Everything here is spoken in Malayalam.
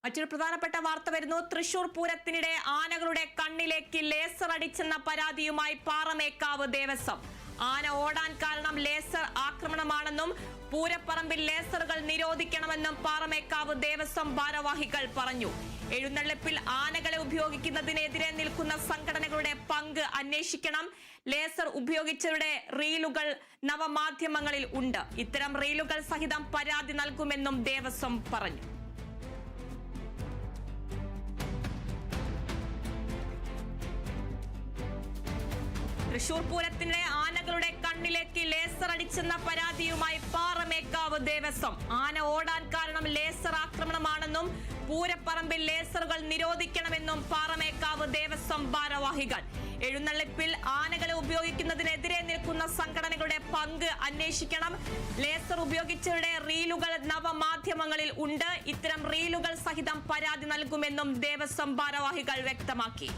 മറ്റൊരു പ്രധാനപ്പെട്ട വാർത്ത വരുന്നു. തൃശൂർ പൂരത്തിനിടെ ആനകളുടെ കണ്ണിലേക്ക് ലേസർ അടിച്ചെന്ന പരാതിയുമായി പാറമേക്കാവ് ദേവസ്വം. ആന ഓടാൻ കാരണം ലേസർ ആക്രമണമാണെന്നും പൂരപ്പറമ്പിൽ ലേസറുകൾ നിരോധിക്കണമെന്നും പാറമേക്കാവ് ദേവസ്വം ഭാരവാഹികൾ പറഞ്ഞു. എഴുന്നള്ളിപ്പിൽ ആനകളെ ഉപയോഗിക്കുന്നതിനെതിരെ നിൽക്കുന്ന സംഘടനകളുടെ പങ്ക് അന്വേഷിക്കണം. ലേസർ ഉപയോഗിച്ചവരുടെ റീലുകൾ നവമാധ്യമങ്ങളിൽ ഉണ്ട്. ഇത്തരം റീലുകൾ സഹിതം പരാതി നൽകുമെന്നും ദേവസ്വം പറഞ്ഞു. തൃശൂർ പൂരത്തിനിടെ ആനകളുടെ കണ്ണിലേക്ക് ലേസർ അടിച്ചെന്ന പരാതിയുമായി പാറമേക്കാവ് ദേവസ്വം. ആന ഓടാൻ കാരണം ലേസർ ആക്രമണമാണെന്നും പൂരപ്പറമ്പിൽ ലേസറുകൾ നിരോധിക്കണമെന്നും പാറമേക്കാവ് ദേവസ്വം ഭാരവാഹികൾ. എഴുന്നള്ളിപ്പിൽ ആനകളെ ഉപയോഗിക്കുന്നതിനെതിരെ നിൽക്കുന്ന സംഘടനകളുടെ പങ്ക് അന്വേഷിക്കണം. ലേസർ ഉപയോഗിച്ചവരുടെ റീലുകൾ നവമാധ്യമങ്ങളിൽ ഉണ്ട്. ഇത്തരം റീലുകൾ സഹിതം പരാതി നൽകുമെന്നും ദേവസ്വം ഭാരവാഹികൾ വ്യക്തമാക്കി.